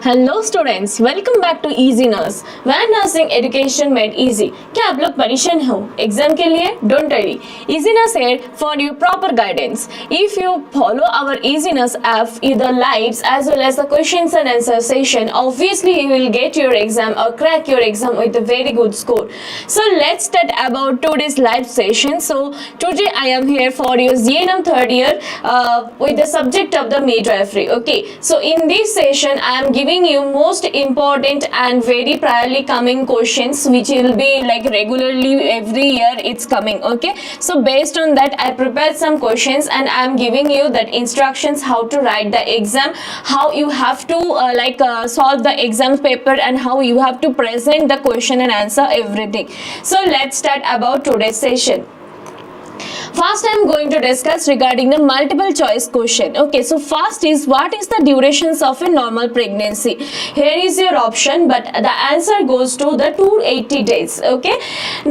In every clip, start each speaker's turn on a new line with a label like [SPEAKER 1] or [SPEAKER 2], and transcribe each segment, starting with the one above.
[SPEAKER 1] Hello students, welcome back to Easy Nurse, when nursing education made easy. क्या आप लोग परेशान हो एग्जाम के लिए? Don't worry, Easy Nurse here for you proper guidance. If you follow our easy nurse app, either lives as well as the questions and answer session, obviously you will get your exam or crack your exam with a very good score. So let's start about today's live session. So today I am here for your GNM third year with the subject of the midwifery. Okay, so in this session I am giving you most important and very priorly coming questions which will be like regularly every year it's coming. Okay, so based on that I prepared some questions and I am giving you that instructions how to write the exam, how you have to solve the exam paper, and how you have to present the question and answer everything. So let's start about today's session. First I am going to discuss regarding the multiple choice question. Okay, so first is what is the durations of a normal pregnancy? Here is your option, but the answer goes to the 280 days. Okay,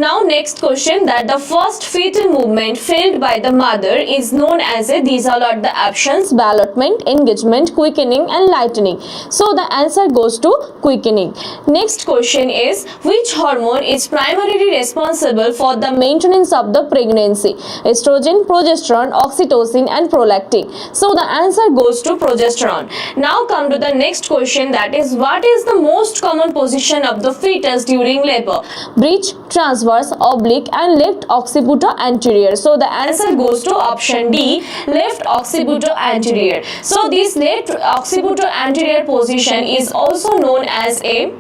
[SPEAKER 1] now next question, that the first fetal movement felt by the mother is known as a, these all are the options: ballotment, engagement, quickening and lightening. So the answer goes to quickening. Next question is which hormone is primarily responsible for the maintenance of the pregnancy? Estrogen, progesterone, oxytocin and prolactin. So the answer goes to progesterone. Now come to the next question, that is what is the most common position of the fetus during labor? Bridge, transverse, oblique and left occipital anterior. So the answer goes to option D, left occipital anterior. So this left occipital anterior position is also known as a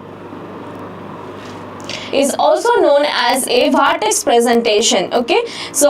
[SPEAKER 1] vertex presentation. Okay, so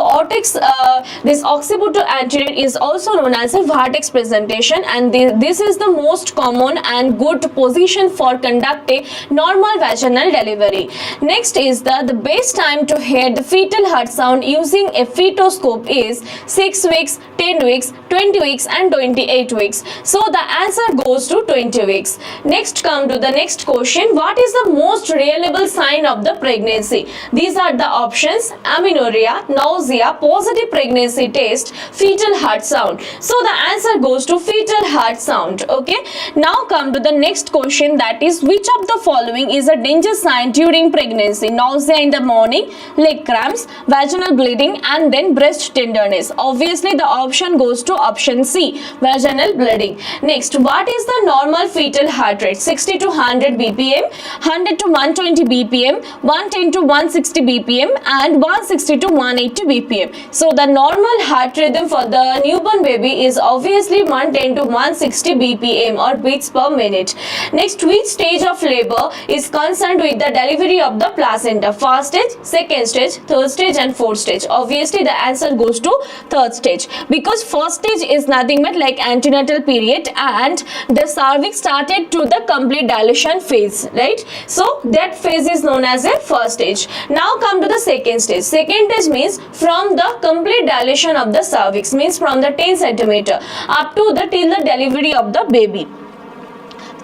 [SPEAKER 1] this occipital anterior is also known as a vertex presentation, and this is the most common and good position for conducting normal vaginal delivery. Next is the best time to hear the fetal heart sound using a fetoscope is 6 weeks, 10 weeks, 20 weeks and 28 weeks. So the answer goes to 20 weeks. Next come to the next question, what is the most reliable sign of the pregnancy? These are the options: amenorrhea, nausea, positive pregnancy test, fetal heart sound. So the answer goes to fetal heart sound. Okay, now come to the next question, that is which of the following is a danger sign during pregnancy? Nausea in the morning, leg cramps, vaginal bleeding and then breast tenderness. Obviously the option goes to option C, vaginal bleeding. Next, what is the normal fetal heart rate? 60 to 100 bpm, 100 to 120 bpm, 110 to 160 bpm and 160 to 180 bpm. So the normal heart rhythm for the newborn baby is obviously 110 to 160 bpm or beats per minute. Next, which stage of labor is concerned with the delivery of the placenta? First stage, second stage, third stage and fourth stage. Obviously the answer goes to third stage, because first stage is nothing but like antenatal period and the cervix started to the complete dilation phase, right? So that phase is known as a first stage. Now come to the second stage. Second stage means from the complete dilation of the cervix, means from the 10 centimeter up to the till the delivery of the baby.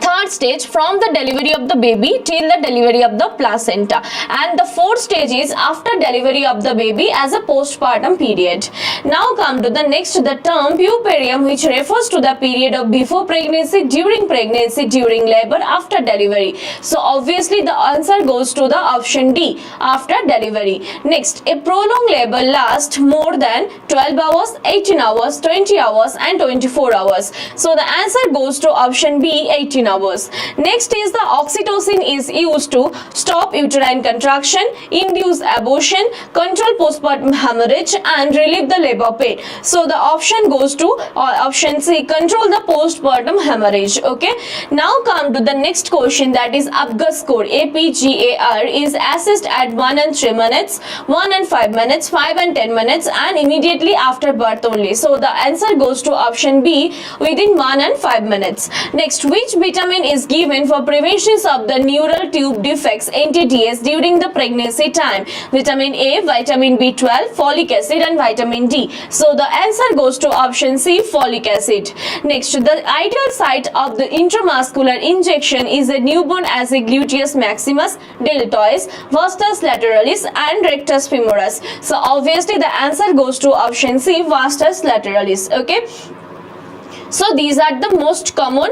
[SPEAKER 1] Third stage, from the delivery of the baby till the delivery of the placenta, and the fourth stage is after delivery of the baby as a postpartum period. Now come to the next, the term puerperium, which refers to the period of before pregnancy, during labor, after delivery. So obviously the answer goes to the option D, after delivery. Next, a prolonged labor lasts more than 12 hours, 18 hours, 20 hours and 24 hours. So the answer goes to option B, 18 hours. Next is the oxytocin is used to stop uterine contraction, induce abortion, control postpartum hemorrhage and relieve the labor pain. So the option goes to option C, control the postpartum hemorrhage. Okay, now come to the next question, that is APGAR score. APGAR is assessed at 1 and 3 minutes, 1 and 5 minutes, 5 and 10 minutes and immediately after birth only. So the answer goes to option B, within 1 and 5 minutes. Next, which vitamin is given for prevention of the neural tube defects (NTDs) during the pregnancy time? Vitamin A, vitamin B12, folic acid and vitamin D. So the answer goes to option C, folic acid. Next, the ideal site of the intramuscular injection is a newborn as a gluteus maximus, deltoids, vastus lateralis and rectus femoris. So obviously the answer goes to option C, vastus lateralis. Okay, so these are the most common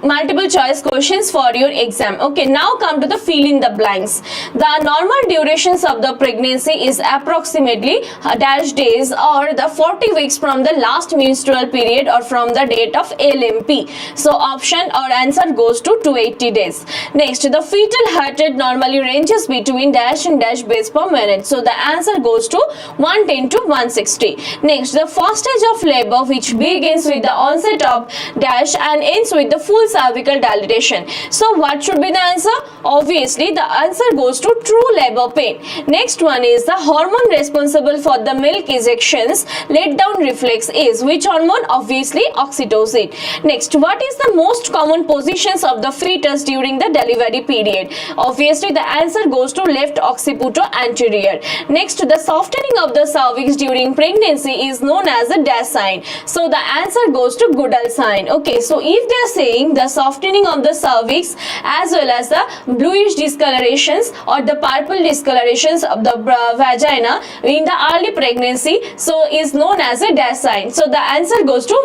[SPEAKER 1] multiple choice questions for your exam. Okay, now come to the fill in the blanks. The normal durations of the pregnancy is approximately dash days or the 40 weeks from the last menstrual period or from the date of LMP. So option or answer goes to 280 days. Next, the fetal heart rate normally ranges between dash and dash beats per minute. So the answer goes to 110 to 160. Next, the first stage of labor which begins with the onset of dash and ends with the full cervical dilatation. So what should be the answer? Obviously the answer goes to true labor pain. Next one is the hormone responsible for the milk ejections let down reflex is which hormone? Obviously oxytocin. Next, what is the most common positions of the fetus during the delivery period? Obviously the answer goes to left occiputo anterior. Next, the softening of the cervix during pregnancy is known as a dash sign. So the answer goes to Goodall sign. Okay, so if they are saying the softening of the cervix as well as the bluish discolorations or the purple discolorations of the vagina in the early pregnancy, so is known as a dash sign. So the answer goes to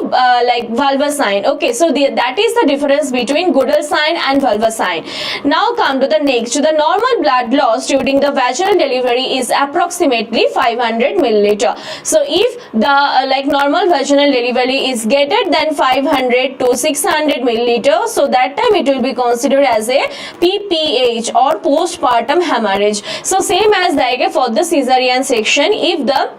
[SPEAKER 1] like vulva sign. Okay, so that is the difference between Goodall sign and vulva sign. Now come to the next. The normal blood loss during the vaginal delivery is approximately 500 milliliter. So if the like normal vaginal delivery is greater than 500 to 600 milliliter, so that time it will be considered as a PPH or postpartum hemorrhage. So same as like for the cesarean section, if the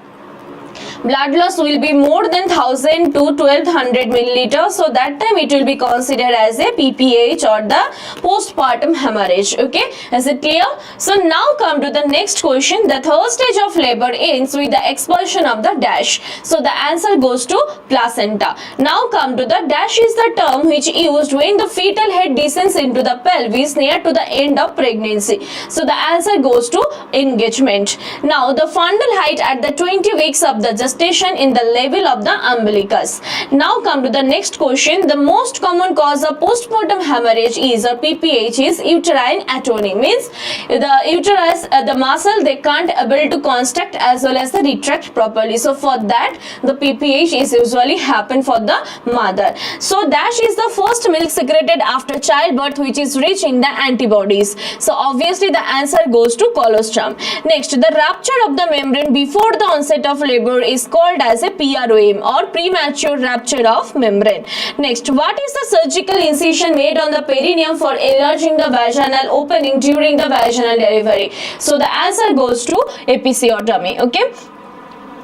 [SPEAKER 1] blood loss will be more than 1000 to 1200 milliliter, so that time it will be considered as a PPH or the postpartum hemorrhage. Okay, is it clear? So now come to the next question. The third stage of labor ends with the expulsion of the dash. So the answer goes to placenta. Now come to the dash is the term which used when the fetal head descends into the pelvis near to the end of pregnancy. So the answer goes to engagement. Now the fundal height at the 20 weeks of the gestation in the level of the umbilicus. Now come to the next question. The most common cause of postpartum hemorrhage is or PPH is uterine atony. Means the uterus, the muscle they can't able to construct as well as the retract properly. So for that the PPH is usually happen for the mother. So dash is the first milk secreted after childbirth which is rich in the antibodies. So obviously the answer goes to colostrum. Next, the rupture of the membrane before the onset of labor is called as a PROM or premature rupture of membrane. Next, what is the surgical incision made on the perineum for enlarging the vaginal opening during the vaginal delivery? So the answer goes to episiotomy. Okay.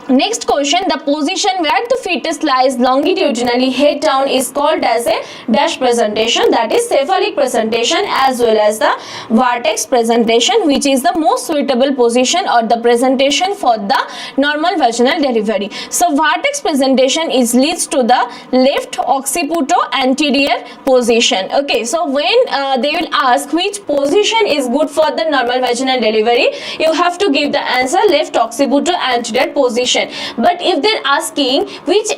[SPEAKER 1] Next question, the position where the fetus lies longitudinally head down is called as a dash presentation, that is cephalic presentation as well as the vertex presentation, which is the most suitable position or the presentation for the normal vaginal delivery. So vertex presentation is leads to the left occiputo anterior position. Okay, so when they will ask which position is good for the normal vaginal delivery, you have to give the answer left occiputo anterior position. But if they're asking which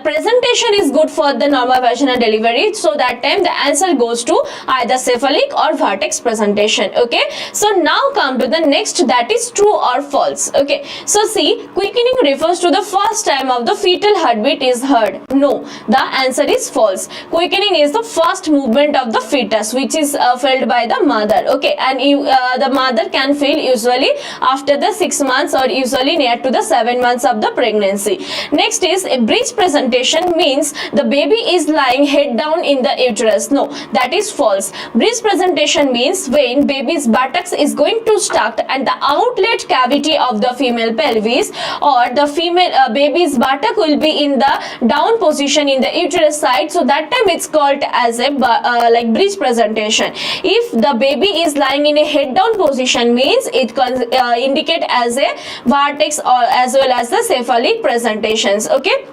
[SPEAKER 1] presentation is good for the normal vaginal delivery, so that time the answer goes to either cephalic or vertex presentation. Okay, so now come to the next, that is true or false. Okay, so see, quickening refers to the first time of the fetal heartbeat is heard. No, the answer is false. Quickening is the first movement of the fetus which is felt by the mother. Okay, and the mother can feel usually after the 6 months or usually near to the 7 months of the pregnancy. Next is a breech presentation, means the baby is lying head down in the uterus. No, that is false. Breech presentation means when baby's buttocks is going to stuck at the outlet cavity of the female pelvis, or the female baby's buttock will be in the down position in the uterus side, so that time it's called as a like breech presentation. If the baby is lying in a head down position, means it can indicate as a vertex or as well as the cephalic presentations. Okay.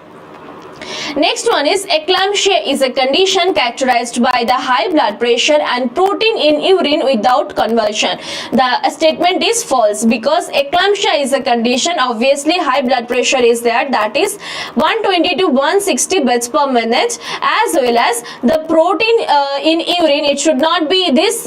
[SPEAKER 1] Next one is eclampsia is a condition characterized by the high blood pressure and protein in urine without convulsion. The statement is false because eclampsia is a condition, obviously high blood pressure is there, that is 120 to 160 beats per minute, as well as the protein in urine, it should not be this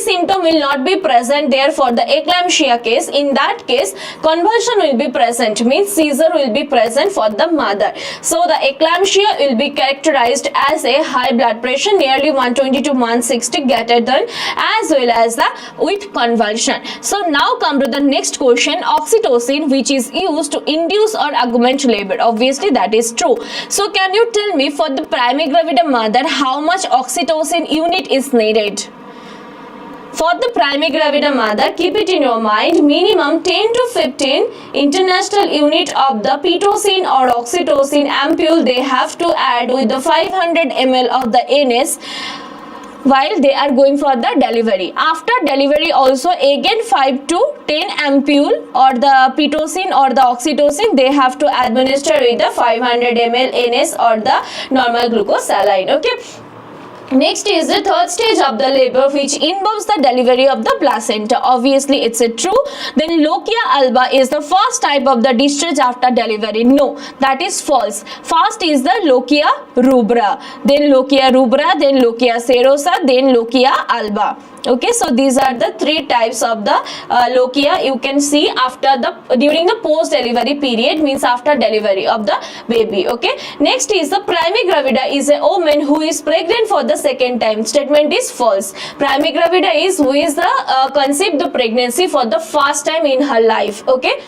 [SPEAKER 1] symptom will not be present there for the eclampsia case. In that case convulsion will be present, means seizure will be present for the mother. So the eclampsia preeclampsia will be characterized as a high blood pressure nearly 120 to 160 greater than, as well as the with convulsion. So now come to the next question, oxytocin, which is used to induce or augment labor. Obviously that is true. So can you tell me, for the primigravida mother, how much oxytocin unit is needed? For the primigravida mother, keep it in your mind, minimum 10 to 15 international unit of the pitocin or oxytocin ampule they have to add with the 500 ml of the NS while they are going for the delivery. After delivery also again 5 to 10 ampule or the pitocin or the oxytocin they have to administer with the 500 ml NS or the normal glucose saline. Okay. Next is the third stage of the labor, which involves the delivery of the placenta. Obviously it's a true. Then lochia alba is the first type of the discharge after delivery. No, that is false. First is the lochia rubra, then lochia rubra, then lochia serosa, then lochia alba. Okay, so these are the three types of the lochia you can see after the during the post delivery period, means after delivery of the baby. Okay, next is the primigravida is a woman who is pregnant for the second time. Statement is false. Primigravida is who is the conceived the pregnancy for the first time in her life. Okay.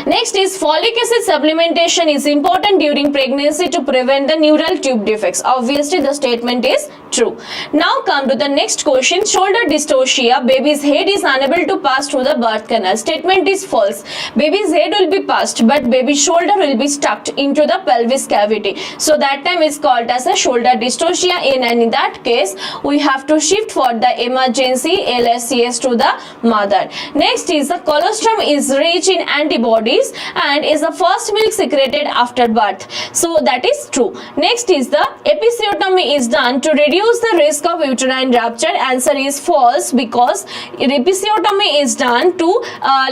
[SPEAKER 1] Next is folic acid supplementation is important during pregnancy to prevent the neural tube defects. Obviously the statement is true. Now come to the next question, shoulder dystocia, baby's head is unable to pass through the birth canal. Statement is false. Baby's head will be passed but baby's shoulder will be stuck into the pelvis cavity. So that time is called as a shoulder dystocia, and in that case we have to shift for the emergency LSCS to the mother. Next is the colostrum is rich in antibodies and is the first milk secreted after birth. So that is true. Next is the episiotomy is done to reduce the risk of uterine rupture. Answer is false, because episiotomy is done to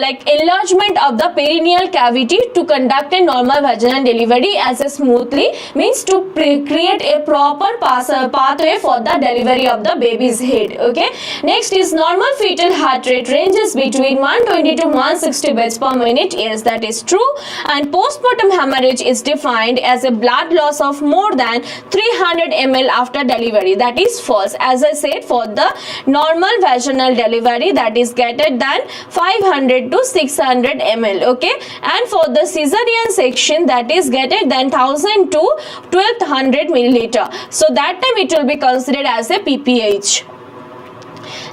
[SPEAKER 1] like enlargement of the perineal cavity to conduct a normal vaginal delivery as a smoothly, means to create a proper pathway for the delivery of the baby's head. Okay. Next is normal fetal heart rate ranges between 120 to 160 beats per minute. Yes, that is true. And postpartum hemorrhage is defined as a blood loss of more than 300 ml after delivery. That is false. As I said, for the normal vaginal delivery that is greater than 500 to 600 ml. Okay. And for the cesarean section that is greater than 1000 to 1200 milliliter. So that time it will be considered as a PPH.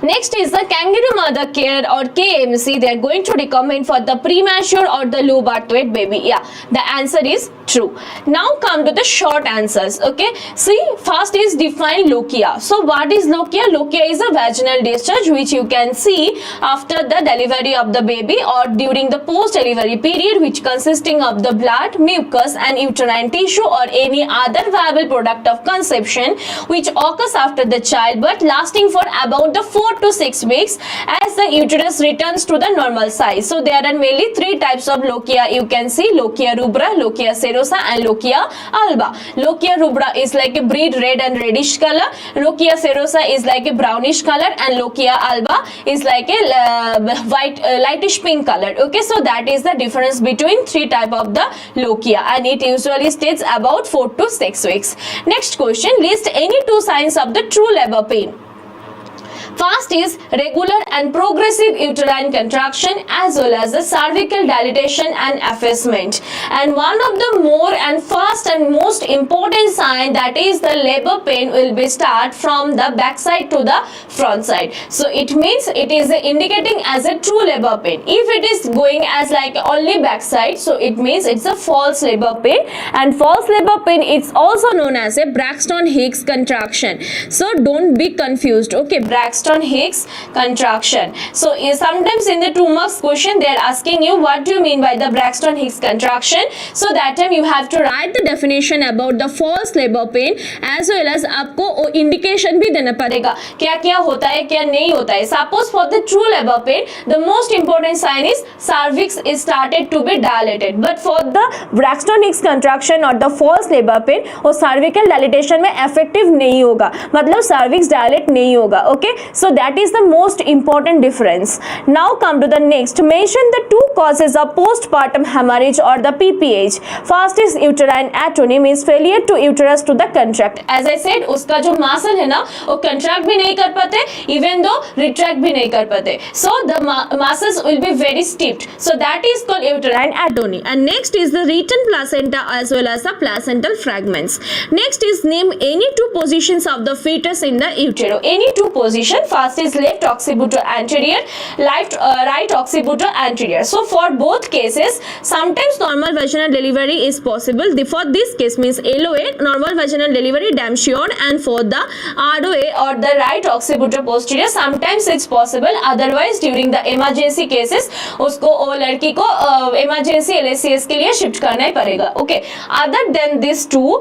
[SPEAKER 1] Next is the kangaroo mother care or KMC. They are going to recommend for the premature or the low birth weight baby. Yeah, the answer is true. Now come to the short answers. Okay, see, first is define lochia. So what is lochia? Lochia is a vaginal discharge which you can see after the delivery of the baby or during the post delivery period, which consisting of the blood, mucus and uterine tissue or any other viable product of conception which occurs after the childbirth, lasting for about the 4 to 6 weeks as the uterus returns to the normal size. So there are mainly three types of lochia. You can see lochia rubra, lochia serosa and lochia alba. Lochia rubra is like a bright red and reddish color. Lochia serosa is like a brownish color, and lochia alba is like a white lightish pink color. Okay, so that is the difference between three type of the lochia, and it usually stays about 4 to 6 weeks. Next question, list any two signs of the true labor pain. First is regular and progressive uterine contraction as well as the cervical dilatation and effacement. And one of the more and first and most important sign, that is the labor pain, will be start from the back side to the front side. So it means it is indicating as a true labor pain. If it is going as like only back side, so it means it's a false labor pain. And false labor pain is also known as a Braxton Hicks contraction. So don't be confused. Okay, Braxton Hicks contraction. So sometimes in the 2 marks question they are asking you what do you mean by the Braxton Hicks contraction. So that time you have to write the definition about the false labor pain as well as आपको indication भी देना पड़ेगा क्या क्या होता है क्या नहीं होता है. Suppose for the true labor pain the most important sign is cervix is started to be dilated, but for the Braxton Hicks contraction or the false labor pain वो cervical dilatation में effective नहीं होगा, मतलब cervix dilate नहीं होगा. Okay, So that is the most important difference. Now come to the next. Mention the two causes of postpartum hemorrhage or the PPH. First is uterine atony, means failure to uterus to the contract. As I said, उसका जो muscle है ना वो contract भी नहीं कर पाते, even though retract भी नहीं कर पाते. So the muscles will be very stiff. So that is called uterine atony. And next is the retained placenta as well as the placental fragments. Next is name any two positions of the fetus in the utero. Any two position. First is left occipital anterior, right occipital anterior. So for both cases, sometimes normal vaginal delivery is possible. For this case means LOA, normal vaginal delivery damn sure, and for the ROA or the right occipital posterior, sometimes it's possible. Otherwise during the emergency cases उसको वो लड़की को emergency LACS के लिए shift करना ही पड़ेगा. Okay. Other than this two,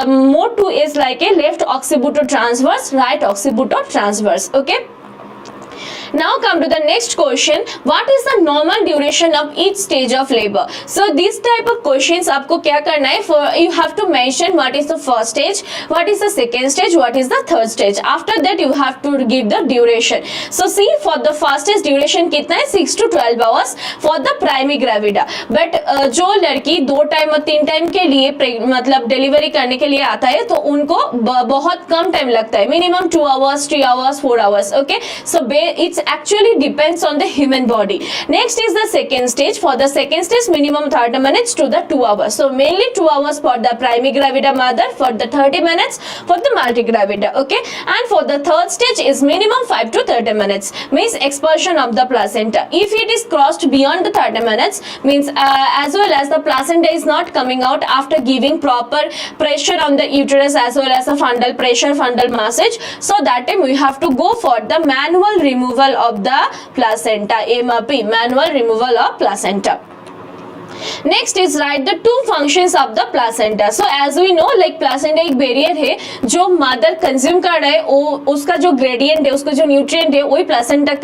[SPEAKER 1] mode 2 is like a left occipital transverse, right occipital transverse. Okay. Now come to the next question. What is the normal duration of each stage of labor? So this type of questions आपको क्या करना है? For you have to mention what is the first stage, what is the second stage, what is the third stage. After that you have to give the duration. So see, for the first stage duration कितना है? 6 to 12 hours for the primary gravida. But जो लड़की 2 time और 3 time के लिए मतलब delivery करने के लिए आता है तो उनको बहुत कम टाइम लगता है. Minimum 2 hours, 3 hours, 4 hours. Okay. So it's actually depends on the human body. Next is the second stage. For the second stage, minimum 30 minutes to the 2 hours. So mainly 2 hours for the primary gravida mother, for the 30 minutes for the multigravida. Okay. And for the third stage is minimum 5 to 30 minutes. Means expulsion of the placenta. If it is crossed beyond the 30 minutes, means as well as the placenta is not coming out after giving proper pressure on the uterus as well as the fundal pressure, fundal massage. So that time we have to go for the manual removal of the placenta, MRP, manual removal of placenta. Next is write the two functions of the placenta. So as we know, like placenta एक barrier है जो mother consume कर रहा है, वो उसका जो gradient है, उसका जो nutrient है, वही placenta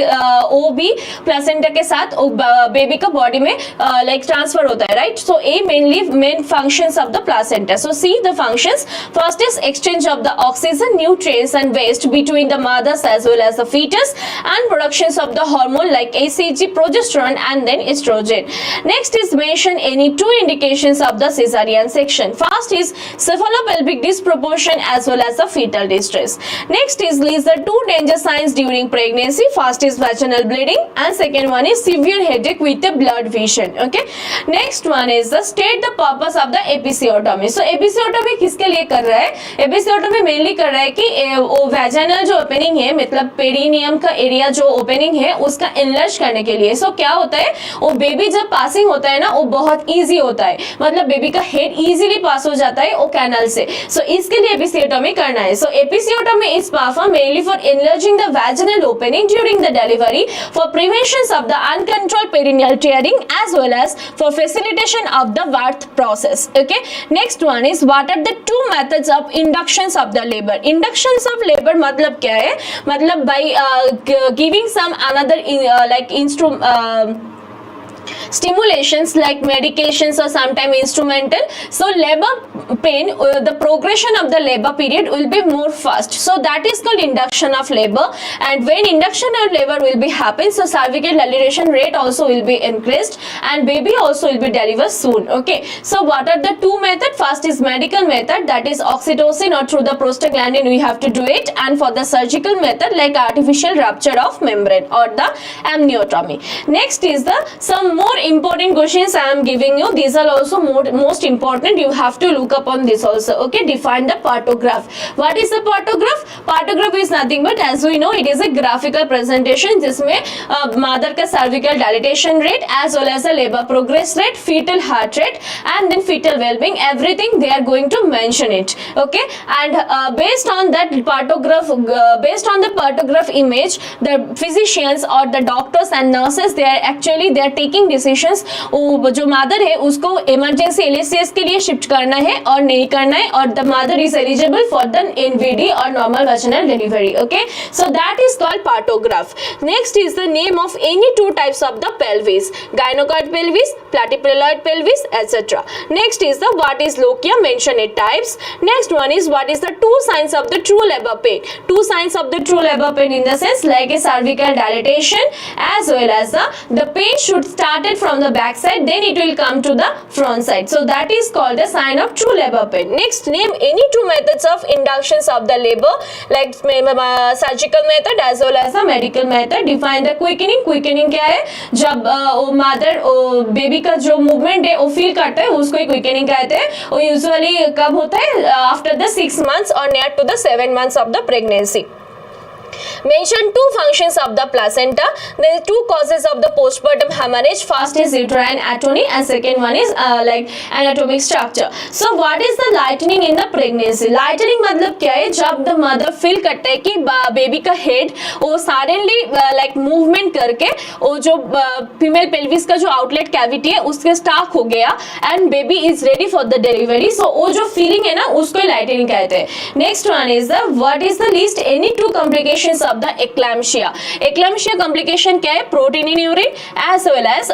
[SPEAKER 1] वो भी placenta के साथ baby का body में like transfer होता है, right? So A mainly main functions of the placenta. So see the functions. First is exchange of the oxygen, nutrients and waste between the mothers as well as the fetus, and productions of the hormone like ACG, progesterone and then estrogen. Next is mention any two indications of the cesarean section. First is cephalopelvic disproportion as well as the fetal distress. Next is list the two danger signs during pregnancy. First is vaginal bleeding and second one is severe headache with the blood vision. Okay. Next one is the state the purpose of the episiotomy. So episiotomy किसके लिए कर रहा है? Episiotomy mainly कर रहा है कि वो vaginal जो opening है, मतलब पेरिनियम का एरिया जो ओपनिंग है उसका enlarge करने के लिए. So क्या होता है, वो बेबी जब पासिंग होता है ना वो बहुत इजी होता है, मतलब बेबी का हेड इजीली पास हो जाता है वो कैनल से. सो इसके लिए एपिसियोटोमी करना है. So episiotomy is perform mainly for enlarging the vaginal opening during the delivery, for prevention of the uncontrolled perineal tearing as well as for facilitation of the birth process. Okay. Next one is what are the two methods of inductions of the labour. Inductions of labour मतलब क्या है? मतलब by giving some another like stimulations like medications or sometimes instrumental. So labor pain, the progression of the labor period will be more fast. So that is called induction of labor. And when induction of labor will be happen, so cervical dilation rate also will be increased and baby also will be delivered soon. Okay. So what are the two methods? First is medical method, that is oxytocin or through the prostaglandin we have to do it, and for the surgical method like artificial rupture of membrane or the amniotomy. Next is the some more important questions I am giving you. These are also most important. You have to look up on this also. Okay. Define the partograph. What is the partograph? Partograph is nothing but, as we know, it is a graphical presentation जिसमें mother का cervical dilatation rate as well as the labor progress rate, fetal heart rate and then fetal well-being, everything they are going to mention it. Okay. And based on that partograph, based on the partograph image, the physicians or the doctors and nurses, they are taking decision decisions जो mother है उसको emergency LHCS के लिए shift करना है और नहीं करना है, और the mother is eligible for the NVD और normal vaginal delivery. Okay, so that is called partograph. Next is the name of any two types of the pelvis, gynocoid pelvis, platypelloid pelvis, etc. Next is the what is lochia, mention its types. Next one is what is the two signs of the true labor pain. Two signs of the true labor pain in the sense like a cervical dilatation as well as the pain should started from the back side, then it will come to the front side. So that is called a sign of true labor pain. Next, name any two methods of inductions of the labor like surgical method as well as the medical method. Define the quickening. Quickening क्या है? जब mother baby का जो movement है वो feel करता है उसको ही क्विकनिंग कहते हैं. वो यूजुअली कब होता है? आफ्टर द 6 months और near to the 7 months of the pregnancy. Mention two functions of the placenta. There are two causes of the postpartum hemorrhage. First is uterine atony and second one is like anatomic structure. So what is the lightening in the pregnancy? Lightening मतलब क्या है? जब the mother feel करता है कि baby का head वो suddenly like movement करके वो जो फीमेल पेल्विस का जो आउटलेट कैविटी है उसके स्टाक हो गया and baby is ready for the delivery. So वो जो फीलिंग है ना उसको लाइटनिंग कहते हैं. Next one is the what is the least any two complications of the eclampsia. Eclampsia complication क्या है? Protein in urine as well as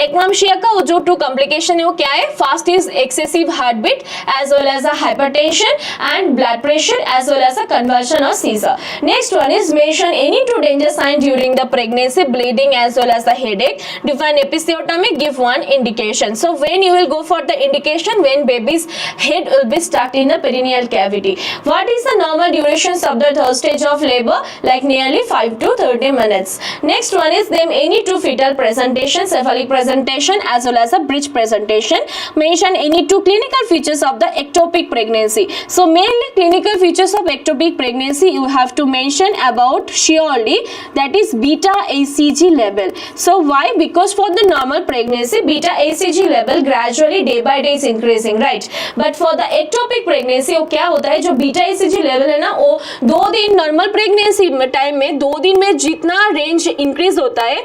[SPEAKER 1] eclampsia का वो जो टू कॉम्प्लिकेशन है वो क्या है? First is excessive heart beat as well as hypertension and blood pressure as well as conversion और seizure. Next one is mention any two danger sign during the pregnancy, bleeding as well as the headache. Define episiotomy, give one indication. So when you will go for the indication when baby's head will be stuck in the perineal cavity. What is the normal durations of the third stage of labor? Like nearly 5 to 30 minutes. Next one is them any two fetal presentation, cephalic presentation as well as a bridge presentation. Mention any two clinical features of the ectopic pregnancy. So mainly clinical features of ectopic pregnancy you have to mention about surely, that is beta HCG level. So why? Because for the normal pregnancy beta HCG level gradually day by day is increasing, right? But for the ectopic pregnancy वो क्या होता है? जो beta HCG level है ना वो 2 दिन normal pregnancy time में 2 दिन में जितना रेंज इंक्रीज होता है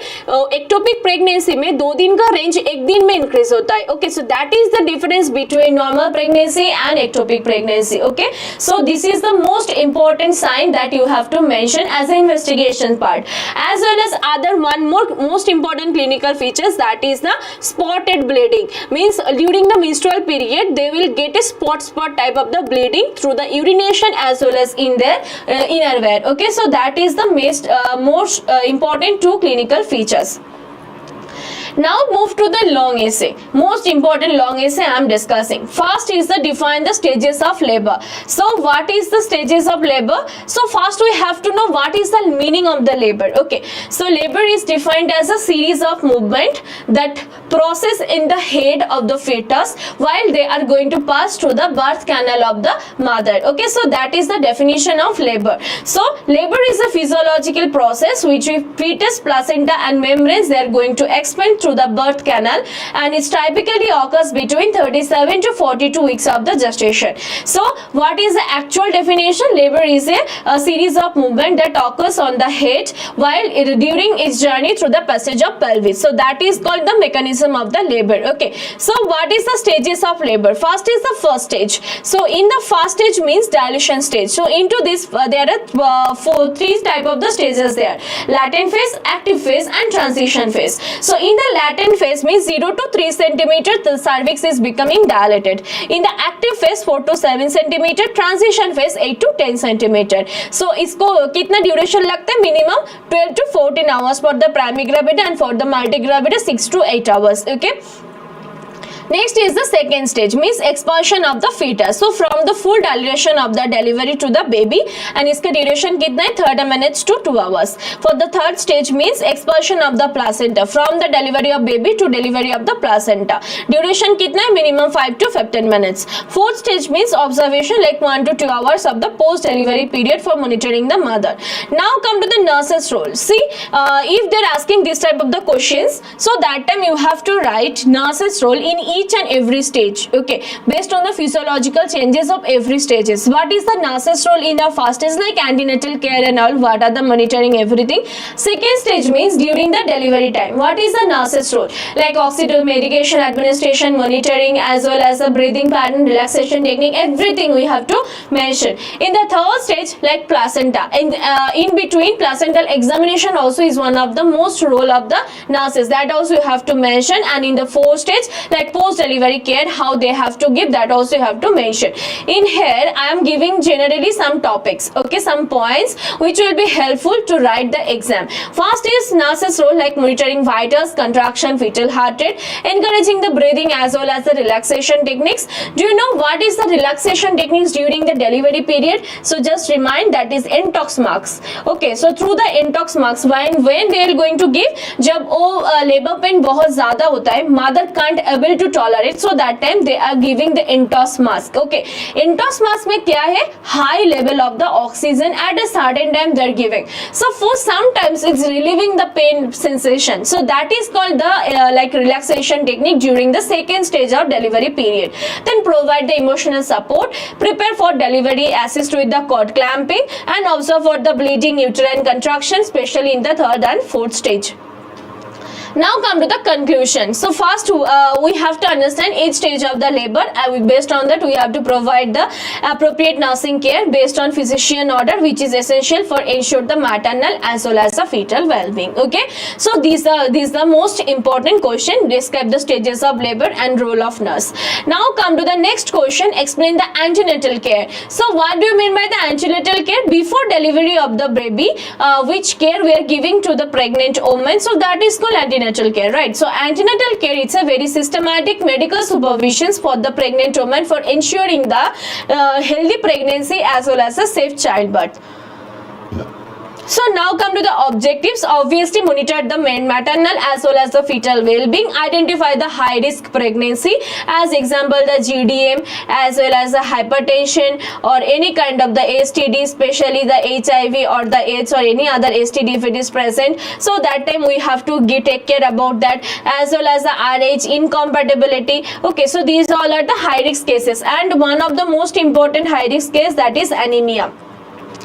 [SPEAKER 1] एक्टोपिक प्रेगनेंसी में 2 दिन का रेंज 1 दिन में इंक्रीज होता है. Okay, so that is the difference between normal pregnancy and ectopic pregnancy. Okay, so this is the most important sign that you have to mention as a investigation part as well as other one more most important clinical features, that is the spotted bleeding. Means during the menstrual period they will get a spot type of the bleeding through the urination as well as in their innerwear. Okay, so that is the most important two clinical features. Now move to the long essay. Most important long essay I am discussing. First is the define the stages of labor. So what is the stages of labor? So first we have to know what is the meaning of the labor. Okay, so labor is defined as a series of movement that process in the head of the fetus while they are going to pass through the birth canal of the mother. Okay, so that is the definition of labor. So labor is a physiological process which fetus, placenta and membranes they are going to expand through the birth canal, and it typically occurs between 37 to 42 weeks of the gestation. So what is the actual definition? Labor is a series of movement that occurs on the head while during its journey through the passage of pelvis. So that is called the mechanism of the labor. Okay, so what is the stages of labor? First is the first stage. So in the first stage means dilution stage. So into this there are 3 type of the stages there: latent phase, active phase and transition phase. So in the latent phase means 0 to 3 centimeter the cervix is becoming dilated. In the active phase 4 to 7 centimeter, transition phase 8 to 10 centimeter. So इसको कितना duration लगता है? Minimum 12 to 14 hours for the primary gravida and for the multi gravida 6 to 8 hours. Okay. Next is the second stage means expulsion of the fetus. So from the full dilation of the delivery to the baby, and इसका duration कितना है? 30 minutes to 2 hours. For the third stage means expulsion of the placenta from the delivery of baby to delivery of the placenta. Duration कितना है? Minimum 5 to 15 minutes. Fourth stage means observation like 1 to 2 hours of the post delivery period for monitoring the mother. Now come to the nurse's role. See, if they're asking this type of the questions, so that time you have to write nurse's role in each each and every stage, okay, based on the physiological changes of every stages. What is the nurse's role in the first stage, like antenatal care and all, what are the monitoring everything. Second stage means during the delivery time, what is the nurse's role, like oxytocin medication administration, monitoring, as well as the breathing pattern, relaxation technique, everything we have to mention. In the third stage, like placenta, and in between placental examination also is one of the most role of the nurses, that also you have to mention. And in the fourth stage, like post delivery care, how they have to give, that also you have to mention. In here I am giving generally some topics, okay, some points which will be helpful to write the exam. First is nurses role, like monitoring vitals, contraction, fetal heart rate, encouraging the breathing as well as the relaxation techniques. Do you know what is the relaxation techniques during the delivery period? So just remind, that is intox marks, okay. So through the intox marks, when they are going to give, जब वो labor pain बहुत ज़्यादा होता है, mother can't able to tolerate, so that time they are giving the intox mask, okay. Intox mask में क्या है, high level of the oxygen at a certain time they are giving, so for sometimes it's relieving the pain sensation, so that is called the like relaxation technique during the second stage of delivery period. Then provide the emotional support, prepare for delivery, assist with the cord clamping, and observe for the bleeding, uterine contraction, especially in the third and fourth stage. Now come to the conclusion. So first we have to understand each stage of the labor, based on that we have to provide the appropriate nursing care based on physician order, which is essential for ensure the maternal as well as the fetal well-being, okay. So these are the most important question. Describe the stages of labor and role of nurse. Now come to the next question. Explain the antenatal care. So what do you mean by the antenatal care? Before delivery of the baby, which care we are giving to the pregnant woman, so that is called antenatal care, right? So antenatal care, it's a very systematic medical supervisions for the pregnant woman for ensuring the healthy pregnancy as well as a safe childbirth. So now come to the objectives. Obviously monitor the maternal as well as the fetal well-being, identify the high risk pregnancy, as example the GDM as well as the hypertension or any kind of the STD, especially the HIV or the AIDS or any other STD if it is present, so that time we have to take care about that, as well as the RH incompatibility, okay. So these all are the high risk cases, and one of the most important high risk case, that is anemia,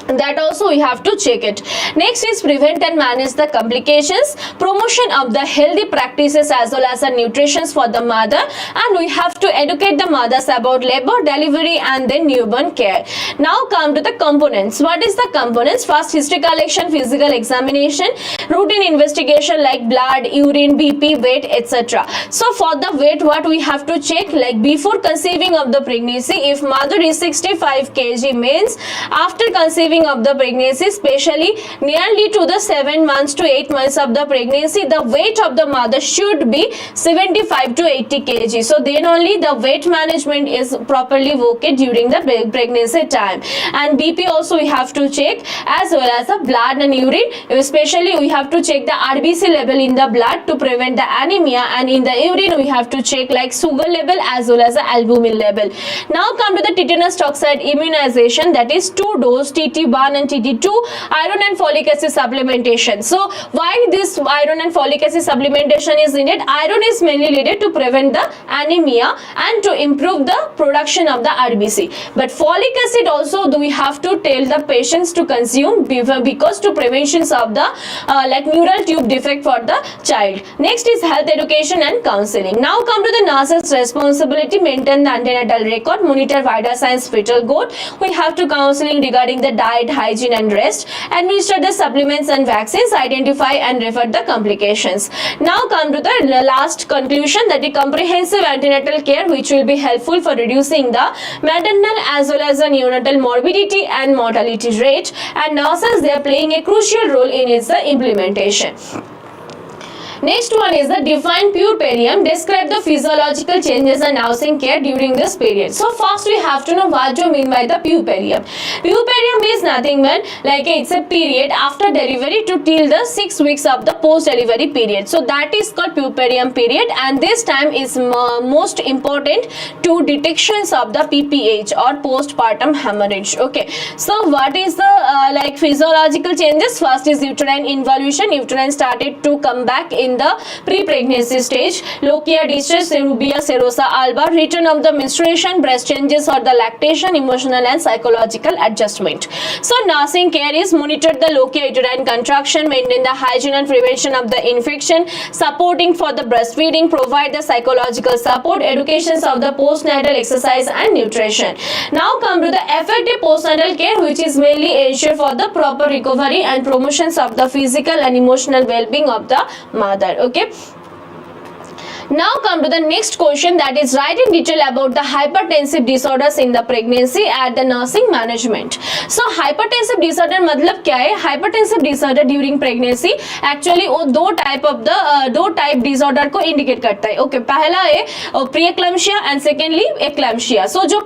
[SPEAKER 1] that also we have to check it. Next is prevent and manage the complications, promotion of the healthy practices as well as the nutrition for the mother, and we have to educate the mothers about labor, delivery and then newborn care. Now come to the components. What is the components? First, history collection, physical examination, routine investigation like blood, urine, BP, weight, etc. So for the weight, what we have to check, like before conceiving of the pregnancy, if mother is 65 kg, means after conceiving of the pregnancy, especially nearly to the 7 months to 8 months of the pregnancy, the weight of the mother should be 75 to 80 kg. So then only the weight management is properly worked during the pregnancy time. And BP also we have to check, as well as the blood and urine, especially we have to check the RBC level in the blood to prevent the anemia, and in the urine we have to check like sugar level as well as the albumin level. Now come to the tetanus toxoid immunization, that is 2 dose TT1 and TT2 iron and folic acid supplementation. So why this iron and folic acid supplementation is needed? Iron is mainly needed to prevent the anemia and to improve the production of the RBC, but folic acid also we have to tell the patients to consume because to preventions of the like neural tube defect for the child. Next is health education and counseling. Now come to the nurse's responsibility, maintain the antenatal record, monitor vital signs, fetal growth. We have to counseling regarding the diet, hygiene and rest, administer the supplements and vaccines, identify and refer the complications. Now come to the last conclusion, that is comprehensive antenatal care, which will be helpful for reducing the maternal as well as the neonatal morbidity and mortality rate, and nurses, they are playing a crucial role in its implementation. Next one is the define puerperium. Describe the physiological changes and nursing care during this period. So first we have to know what you mean by the puerperium. Puerperium is nothing but like it's a period after delivery to till the 6 weeks of the post delivery period. So that is called puerperium period, and this time is most important to detections of the PPH or postpartum hemorrhage. Okay, so what is the like physiological changes? First is uterine involution. Uterine started to come back in in the pre-pregnancy stage, lochia, distress, rubia, serosa, alba, return of the menstruation, breast changes or the lactation, emotional and psychological adjustment. So nursing care is monitor the lochia uterine contraction, maintain the hygiene and prevention of the infection, supporting for the breastfeeding, provide the psychological support, educations of the postnatal exercise and nutrition. Now come to the effective postnatal care, which is mainly ensure for the proper recovery and promotions of the physical and emotional well-being of the mother. Okay. Now come to the next question, that is write in detail about the hypertensive disorders in the pregnancy at the nursing management. So hypertensive disorder मतलब क्या है? Hypertensive disorder during pregnancy actually वो दो type disorder को indicate करता है. Okay, पहला है preeclampsia and secondly eclampsia. So जो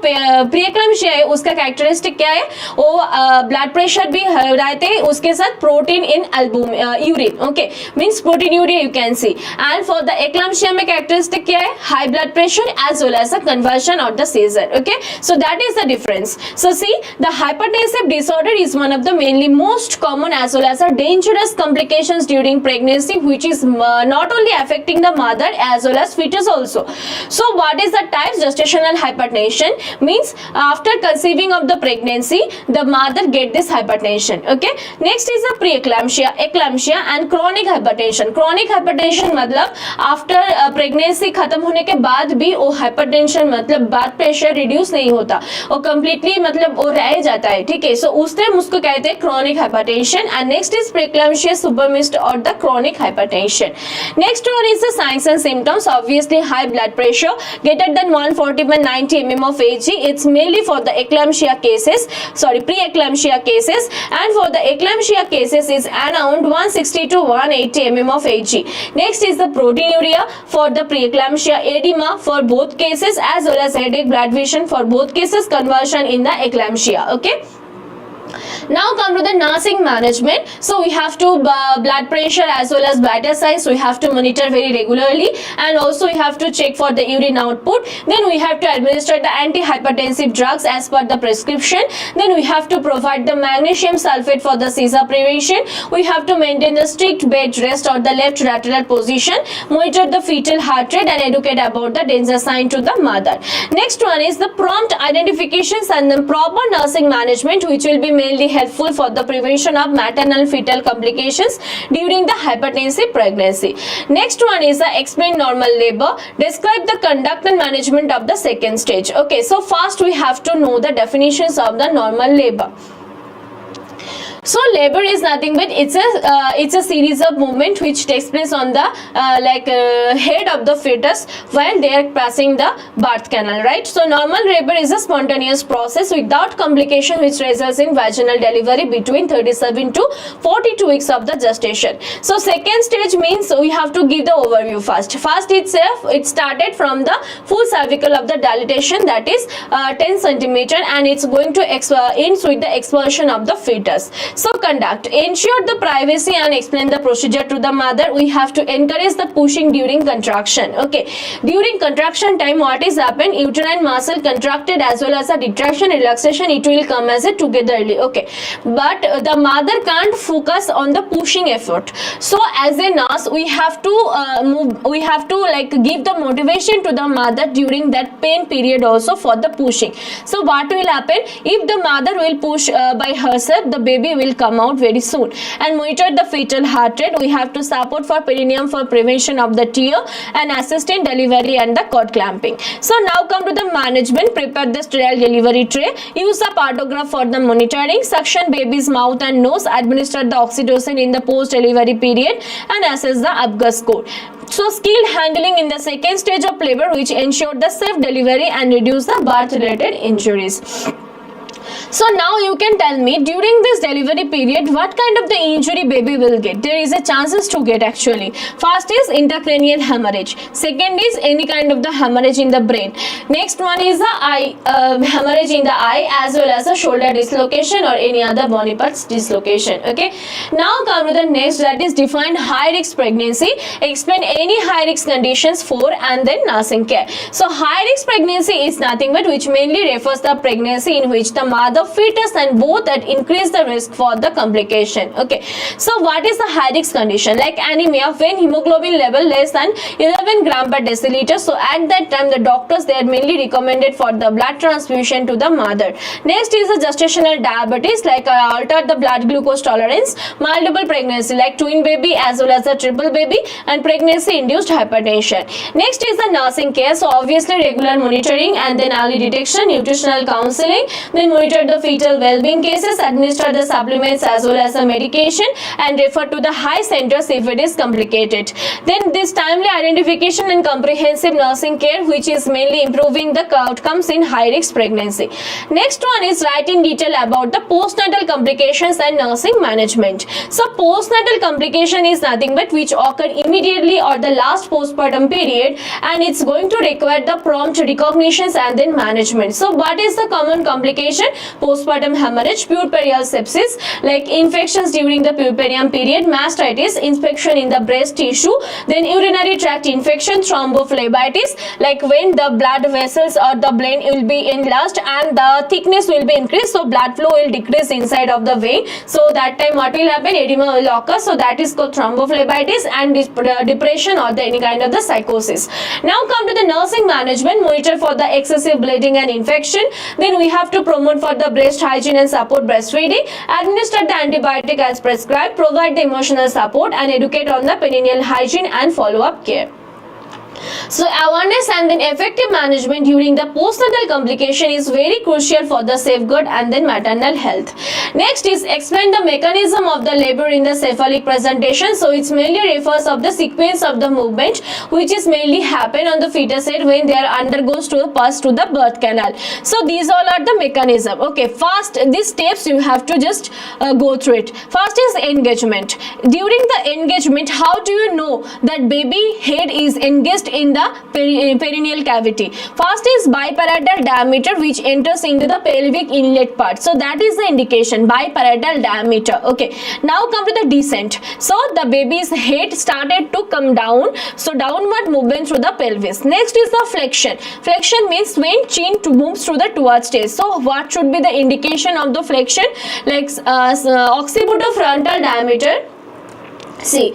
[SPEAKER 1] preeclampsia है उसका characteristic क्या है? वो blood pressure भी रहते हैं, उसके साथ protein in albumin urine. Okay, means proteinuria you can see. And for the eclampsia में characteristic क्या है? High blood pressure as well as a conversion or the seizure. Okay, so that is the difference. So see, the hypertensive disorder is one of the mainly most common as well as a dangerous complications during pregnancy, which is not only affecting the mother as well as fetus also. So what is the types? Gestational hypertension means after conceiving of the pregnancy, the mother get this hypertension. Okay, next is the preeclampsia, eclampsia and chronic hypertension. Chronic hypertension मतलब after pregnancy खत्म होने के बाद भी वो hypertension मतलब blood pressure reduce नहीं होता, वो कंप्लीटली मतलब वो रह जाता है. ठीक है, सो उस टाइम उसको कहते हैं chronic hypertension. And next is preeclampsia superimposed और the chronic hypertension. Next one is the signs and symptoms. Obviously high blood pressure greater than 140/90 mm of Hg. It's mainly for the eclampsia cases, pre-eclampsia cases, and for the eclampsia cases is around 160 to 180 mm of Hg. Next is the proteinuria for the preeclampsia, edema for both cases as well as headache, blood vision for both cases, conversion in the eclampsia. Okay. Now come to the nursing management. So we have to blood pressure as well as bladder size, so we have to monitor very regularly, and also we have to check for the urine output. Then we have to administer the antihypertensive drugs as per the prescription. Then we have to provide the magnesium sulfate for the seizure prevention. We have to maintain the strict bed rest or the left lateral position, monitor the fetal heart rate and educate about the danger sign to the mother. Next one is the prompt identifications and the proper nursing management, which will be mainly helpful for the prevention of maternal fetal complications during the hypertensive pregnancy. Next one is the explain normal labor. Describe the conduct and management of the second stage. Okay, so first we have to know the definitions of the normal labor. So labor is nothing but it's a series of movement which takes place on the head of the fetus while they are passing the birth canal, right? So normal labor is a spontaneous process without complication which results in vaginal delivery between 37 to 42 weeks of the gestation. So second stage means we have to give the overview first. First itself, it started from the full cervical of the dilatation, that is 10 centimeter, and it's going to ends with the expulsion of the fetus. So conduct, ensure the privacy and explain the procedure to the mother. We have to encourage the pushing during contraction. Okay, during contraction time what is happened, uterine muscle contracted as well as a retraction, relaxation, it will come as a togetherly. Okay, but the mother can't focus on the pushing effort. So as a nurse we have to give the motivation to the mother during that pain period also for the pushing. So what will happen, if the mother will push by herself, the baby will come out very soon. And monitor the fetal heart rate. We have to support for perineum for prevention of the tear and assist in delivery and the cord clamping. So now come to the management. Prepare the sterile delivery tray. Use the partograph for the monitoring. Suction baby's mouth and nose. Administer the oxytocin in the post delivery period and assess the Apgar score. So skilled handling in the second stage of labor, which ensure the safe delivery and reduce the birth related injuries. So now you can tell me, during this delivery period, what kind of the injury baby will get? There is a chances to get actually. First is intracranial hemorrhage. Second is any kind of the hemorrhage in the brain. Next one is the eye hemorrhage in the eye as well as a shoulder dislocation or any other body parts dislocation. Okay. Now come to the next, that is define high risk pregnancy. Explain any high risk conditions for and then nursing care. So high risk pregnancy is nothing but which mainly refers the pregnancy in which the mother the fetus, and both that increase the risk for the complication. Okay, so what is the high risk condition? Like anemia, when hemoglobin level less than 11 gram per deciliter. So at that time the doctors, they are mainly recommended for the blood transfusion to the mother. Next is the gestational diabetes, like alter the blood glucose tolerance, multiple pregnancy like twin baby as well as the triple baby, and pregnancy induced hypertension. Next is the nursing care. So obviously regular monitoring and then early detection, nutritional counseling, then monitor the fetal well-being cases, administer the supplements as well as the medication, and refer to the high centers if it is complicated. Then this timely identification and comprehensive nursing care, which is mainly improving the outcomes in high risk pregnancy. Next one is write in detail about the postnatal complications and nursing management. So postnatal complication is nothing but which occur immediately or the last postpartum period, and it's going to require the prompt recognitions and then management. So what is the common complication? Postpartum hemorrhage, puerperial sepsis, like infections during the puerperium period, mastitis, infection in the breast tissue, then urinary tract infection, thrombophlebitis, like when the blood vessels or the vein will be enlarged and the thickness will be increased, so blood flow will decrease inside of the vein. So that time what will happen? Edema will occur. So that is called thrombophlebitis and depression or any kind of the psychosis. Now come to the nursing management, monitor for the excessive bleeding and infection. Then we have to promote for the breast hygiene and support breastfeeding, administer the antibiotic as prescribed, provide the emotional support, and educate on the perineal hygiene and follow-up care. So awareness and then effective management during the postnatal complication is very crucial for the safeguard and then maternal health. Next is explain the mechanism of the labor in the cephalic presentation. So it's mainly refers of the sequence of the movement which is mainly happen on the fetus head when they are undergoes to pass to the birth canal. So these all are the mechanism. Okay, first these steps you have to just go through it. First is engagement. During the engagement, how do you know that baby head is engaged in the perineal cavity? First is biparietal diameter which enters into the pelvic inlet part. So that is the indication, biparietal diameter. Okay, now come to the descent. So the baby's head started to come down, so downward movement through the pelvis. Next is the flexion. Flexion means when chin moves through the towards stage. So what should be the indication of the flexion? Like occipitofrontal diameter. See,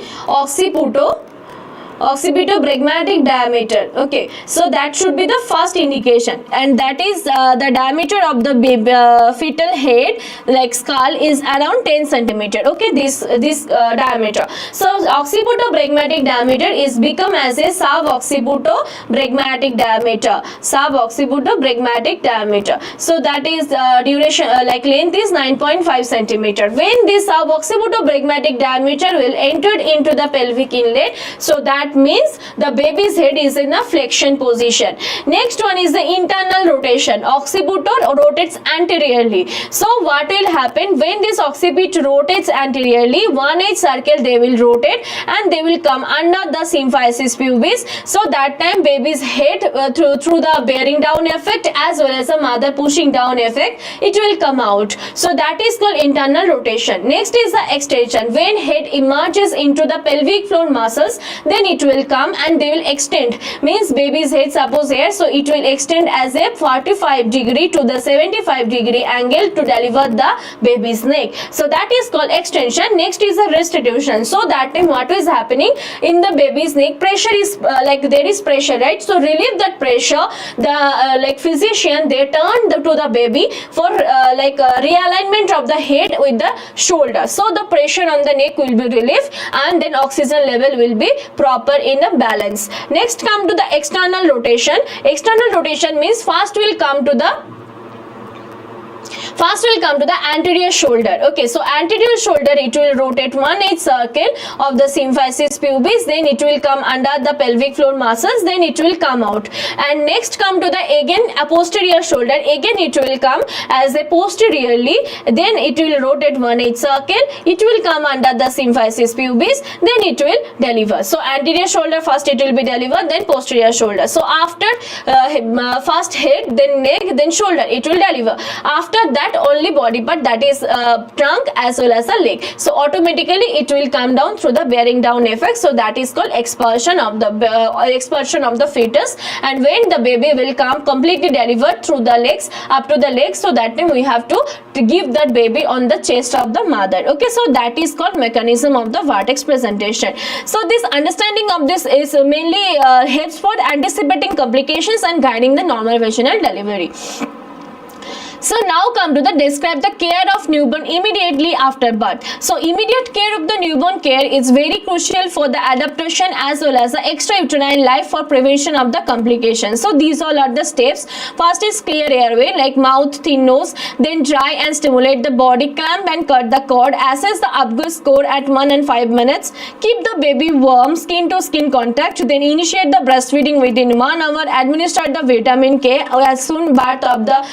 [SPEAKER 1] occipitobregmatic diameter. Okay, so that should be the first indication, and that is the diameter of the baby, fetal head, like skull, is around 10 centimeter. Okay, this diameter. So occipitobregmatic diameter is become as a suboccipitobregmatic diameter. Suboccipitobregmatic diameter. So that is duration, like length is 9.5 centimeter. When this suboccipitobregmatic diameter will enter into the pelvic inlet, so that means the baby's head is in a flexion position. Next one is the internal rotation. Occiput rotates anteriorly. So what will happen when this occiput rotates anteriorly? One edge circle they will rotate and they will come under the symphysis pubis. So that time baby's head through the bearing down effect as well as the mother pushing down effect, it will come out. So that is called internal rotation. Next is the extension. When head emerges into the pelvic floor muscles, then it will come and they will extend. Means baby's head suppose here, so it will extend as a 45° to the 75° angle to deliver the baby's neck. So that is called extension. Next is the restitution. So that time what is happening in the baby's neck? Pressure is like there is pressure, right? So relieve that pressure. The like physician, they turn to the baby for realignment of the head with the shoulder. So the pressure on the neck will be relieved and then oxygen level will be proper in a balance. Next come to the external rotation. External rotation means first will come to the anterior shoulder. Okay, so anterior shoulder, it will rotate one edge circle of the symphysis pubis, then it will come under the pelvic floor muscles, then it will come out. And next come to the again a posterior shoulder, again it will come as a posteriorly, then it will rotate one edge circle, it will come under the symphysis pubis, then it will deliver. So anterior shoulder first it will be delivered, then posterior shoulder. So after first head, then neck, then shoulder, it will deliver. After that that only body part, that is trunk as well as the leg. So automatically it will come down through the bearing down effect. So that is called expulsion of the fetus. And when the baby will come completely delivered through the legs up to the legs, so that time we have to give that baby on the chest of the mother. Okay, so that is called mechanism of the vertex presentation. So this understanding of this is mainly helps for anticipating complications and guiding the normal vaginal delivery. So now come to the describe the care of newborn immediately after birth. So immediate care of the newborn care is very crucial for the adaptation as well as the extrauterine life for prevention of the complications. So these all are the steps. First is clear airway, like mouth, thin nose, then dry and stimulate the body, clamp and cut the cord, assess the Abgor score at 1 and 5 minutes, keep the baby warm, skin to skin contact, then initiate the breastfeeding within 1 hour, administer the vitamin K as soon birth of the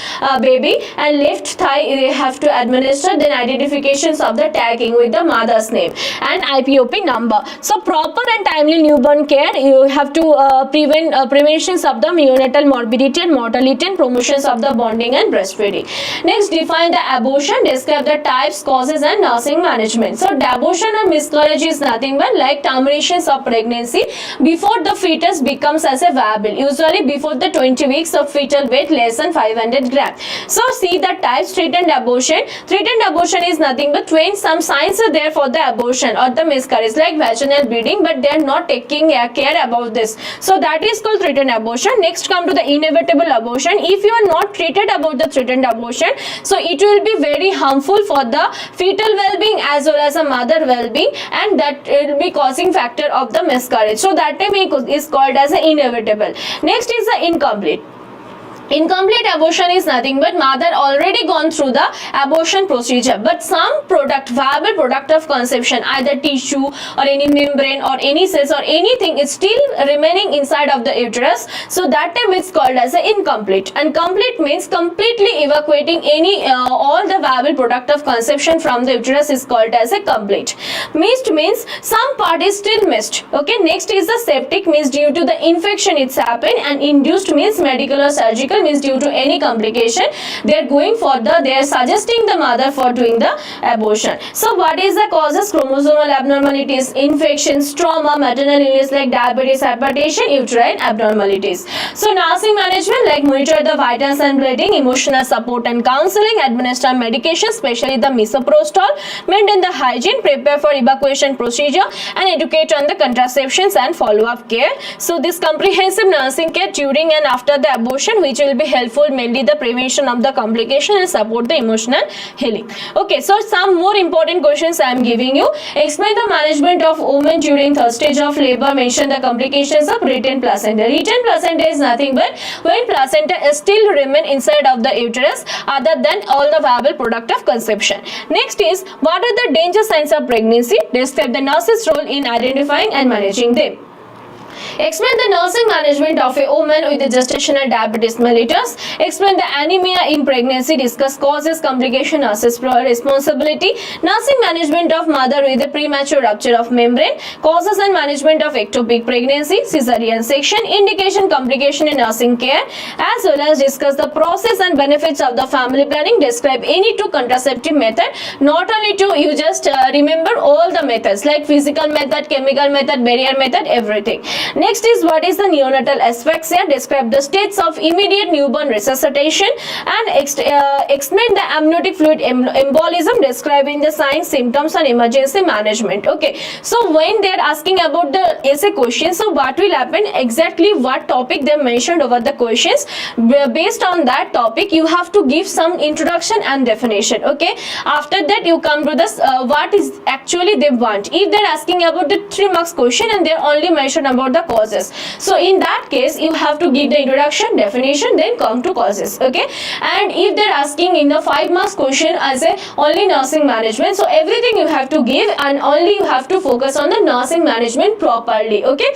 [SPEAKER 1] baby, and left thigh they have to administer, then identifications of the tagging with the mother's name and IPOP number. So proper and timely newborn care, you have to preventions of the neonatal morbidity and mortality and promotions of the bonding and breastfeeding. Next, define the abortion, describe the types, causes and nursing management. So the abortion or miscarriage is nothing but like terminations of pregnancy before the fetus becomes as a viable, usually before the 20 weeks of fetal weight less than 500 grams. So see the types. Threatened abortion. Threatened abortion is nothing but when some signs are there for the abortion or the miscarriage, like vaginal bleeding, but they are not taking care about this. So that is called threatened abortion. Next, come to the inevitable abortion. If you are not treated about the threatened abortion, so it will be very harmful for the fetal well-being as well as a mother well-being, and that will be causing factor of the miscarriage. So that time is called as a inevitable. Next is the incomplete. Incomplete abortion is nothing but mother already gone through the abortion procedure, but some viable product of conception, either tissue or any membrane or any cells or anything is still remaining inside of the uterus. So that time it's called as a incomplete. And complete means completely evacuating any all the viable product of conception from the uterus is called as a complete. Missed means some part is still missed. Okay, next is the septic, means due to the infection it's happened, and induced means medical or surgical, means due to any complication they are going for they are suggesting the mother for doing the abortion. So what is the causes? Chromosomal abnormalities, infections, trauma, maternal illness like diabetes, hypertension, uterine abnormalities. So nursing management, like monitor the vitals and bleeding, emotional support and counseling, administer medication, especially the misoprostol, maintain the hygiene, prepare for evacuation procedure, and educate on the contraceptions and follow-up care. So this comprehensive nursing care during and after the abortion, which will be helpful mainly the prevention of the complication and support the emotional healing. Okay, so some more important questions I am giving you. Explain the management of women during third stage of labor. Mention the complications of retained placenta. Retained placenta is nothing but when placenta still remain inside of the uterus other than all the viable product of conception. Next is what are the danger signs of pregnancy? Describe the nurse's role in identifying and managing them. Explain the nursing management of a woman with a gestational diabetes mellitus. Explain the anemia in pregnancy. Discuss causes, complication, assess responsibility. Nursing management of mother with a premature rupture of membrane. Causes and management of ectopic pregnancy, cesarean section, indication, complication in nursing care, as well as discuss the process and benefits of the family planning. Describe any two contraceptive method. Not only two, you just remember all the methods like physical method, chemical method, barrier method, everything. Next is what is the neonatal asphyxia. Describe the states of immediate newborn resuscitation and explain the amniotic fluid embolism, describing the signs, symptoms and emergency management. Okay, so when they are asking about the essay question, so what will happen, exactly what topic they mentioned over the questions, based on that topic you have to give some introduction and definition. Okay, after that you come to this what is actually they want. If they are asking about the 3 marks question and they are only mentioned about the causes, so in that case you have to give the introduction, definition, then come to causes. Okay, and if they're asking in the 5 marks question as a only nursing management, so everything you have to give and only you have to focus on the nursing management properly. Okay,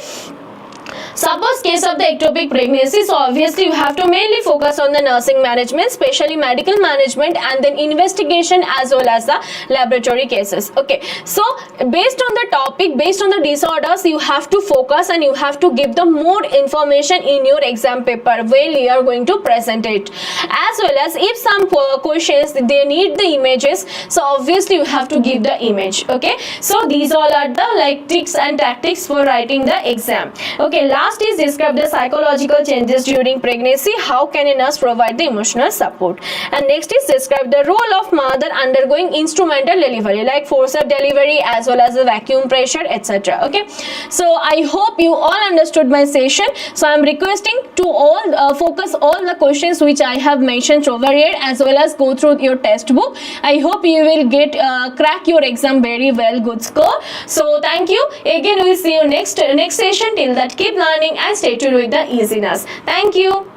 [SPEAKER 1] Suppose case of the ectopic pregnancy, so obviously you have to mainly focus on the nursing management, especially medical management, and then investigation as well as the laboratory cases. Okay, so based on the topic, based on the disorders, you have to focus and you have to give the more information in your exam paper while you are going to present it. As well as if some questions they need the images, so obviously you have to give the image. Okay, so these all are the like tricks and tactics for writing the exam. Okay, last is describe the psychological changes during pregnancy. How can a nurse provide the emotional support? And next is describe the role of mother undergoing instrumental delivery like forceps delivery as well as the vacuum pressure, etc. Okay, so I hope you all understood my session. So I am requesting to all focus all the questions which I have mentioned over here as well as go through your test book. I hope you will get crack your exam very well, good score. So thank you again. We will see you next session. Till that, keep learning and stay tuned with the easiness. Thank you.